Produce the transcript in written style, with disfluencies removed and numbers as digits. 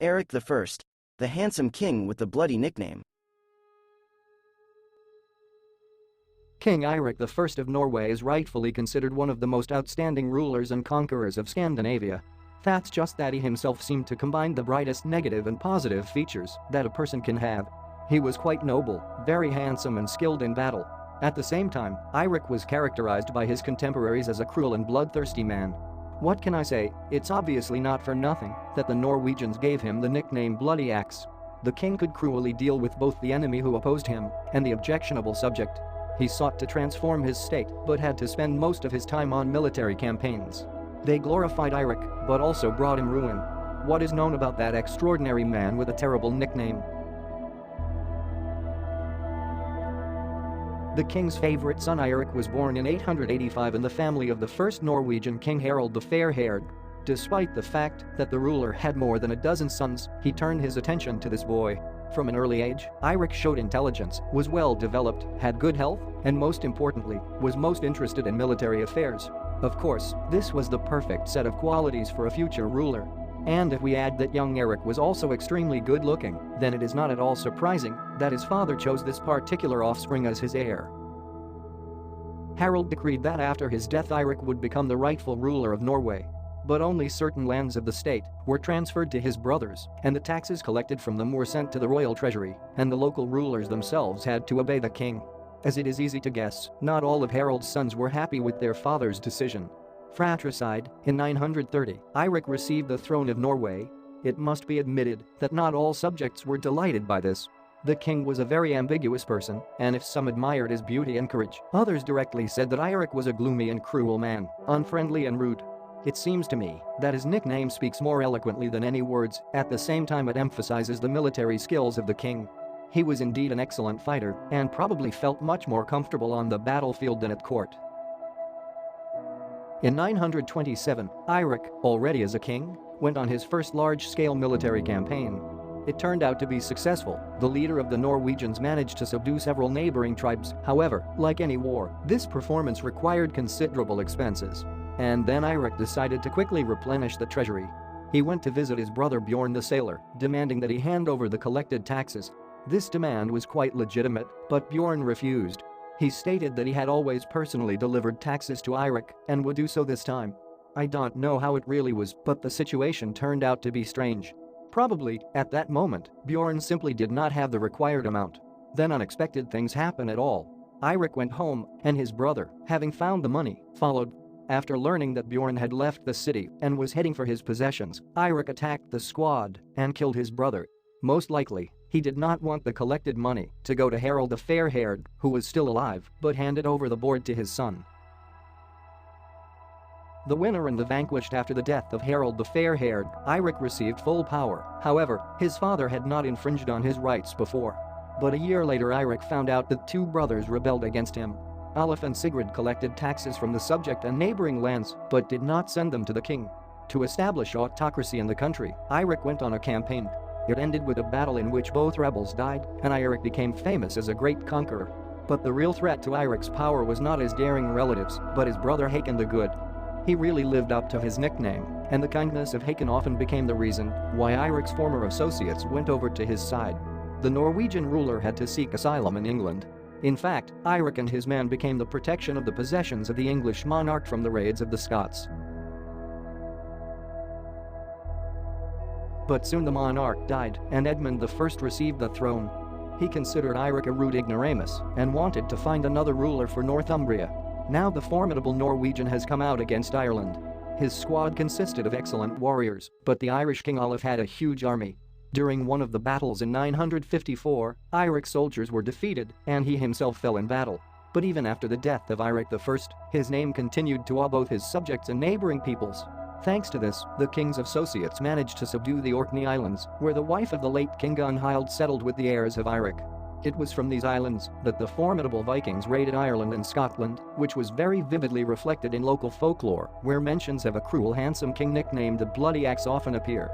Eirik the First, the handsome king with the bloody nickname. King Eirik the First of Norway is rightfully considered one of the most outstanding rulers and conquerors of Scandinavia. That's just that he himself seemed to combine the brightest negative and positive features that a person can have. He was quite noble, very handsome and skilled in battle. At the same time, Eirik was characterized by his contemporaries as a cruel and bloodthirsty man. What can I say, it's obviously not for nothing that the Norwegians gave him the nickname Bloody Axe. The king could cruelly deal with both the enemy who opposed him and the objectionable subject. He sought to transform his state but had to spend most of his time on military campaigns. They glorified Eirik but also brought him ruin. What is known about that extraordinary man with a terrible nickname? The king's favorite son Eirik was born in 885 in the family of the first Norwegian king Harald the Fair-Haired. Despite the fact that the ruler had more than a dozen sons, he turned his attention to this boy. From an early age, Eirik showed intelligence, was well developed, had good health, and most importantly, was most interested in military affairs. Of course, this was the perfect set of qualities for a future ruler. And if we add that young Eirik was also extremely good-looking, then it is not at all surprising that his father chose this particular offspring as his heir. Harald decreed that after his death Eirik would become the rightful ruler of Norway. But only certain lands of the state were transferred to his brothers, and the taxes collected from them were sent to the royal treasury, and the local rulers themselves had to obey the king. As it is easy to guess, not all of Harald's sons were happy with their father's decision. Fratricide, in 930, Eirik received the throne of Norway. It must be admitted that not all subjects were delighted by this. The king was a very ambiguous person, and if some admired his beauty and courage, others directly said that Eirik was a gloomy and cruel man, unfriendly and rude. It seems to me that his nickname speaks more eloquently than any words. At the same time, it emphasizes the military skills of the king. He was indeed an excellent fighter and probably felt much more comfortable on the battlefield than at court. In 927, Eirik, already as a king, went on his first large-scale military campaign. It turned out to be successful. The leader of the Norwegians managed to subdue several neighboring tribes. However, like any war, this performance required considerable expenses. And then Eirik decided to quickly replenish the treasury. He went to visit his brother Bjorn the sailor, demanding that he hand over the collected taxes. This demand was quite legitimate, but Bjorn refused. He stated that he had always personally delivered taxes to Eirik and would do so this time. I don't know how it really was, but the situation turned out to be strange. Probably, at that moment, Bjorn simply did not have the required amount. Then unexpected things happened at all. Eirik went home, and his brother, having found the money, followed. After learning that Bjorn had left the city and was heading for his possessions, Eirik attacked the squad and killed his brother. Most likely, he did not want the collected money to go to Harald the Fair-Haired, who was still alive, but handed over the board to his son. The winner and the vanquished. After the death of Harald the Fair-Haired, Eirik received full power. However, his father had not infringed on his rights before. But a year later Eirik found out that two brothers rebelled against him. Olaf and Sigrid collected taxes from the subject and neighboring lands, but did not send them to the king. To establish autocracy in the country, Eirik went on a campaign. It ended with a battle in which both rebels died, and Eirik became famous as a great conqueror. But the real threat to Eirik's power was not his daring relatives, but his brother Hakon the Good. He really lived up to his nickname, and the kindness of Hakon often became the reason why Eirik's former associates went over to his side. The Norwegian ruler had to seek asylum in England. In fact, Eirik and his men became the protection of the possessions of the English monarch from the raids of the Scots. But soon the monarch died, and Edmund I received the throne. He considered Eirik a rude ignoramus and wanted to find another ruler for Northumbria. Now the formidable Norwegian has come out against Ireland. His squad consisted of excellent warriors, but the Irish king Olaf had a huge army. During one of the battles in 954, Eirik's soldiers were defeated, and he himself fell in battle. But even after the death of Eirik the First, his name continued to awe both his subjects and neighboring peoples. Thanks to this, the king's associates managed to subdue the Orkney Islands, where the wife of the late King Gunhild settled with the heirs of Eirik. It was from these islands that the formidable Vikings raided Ireland and Scotland, which was very vividly reflected in local folklore, where mentions of a cruel handsome king nicknamed the Bloody Axe often appear.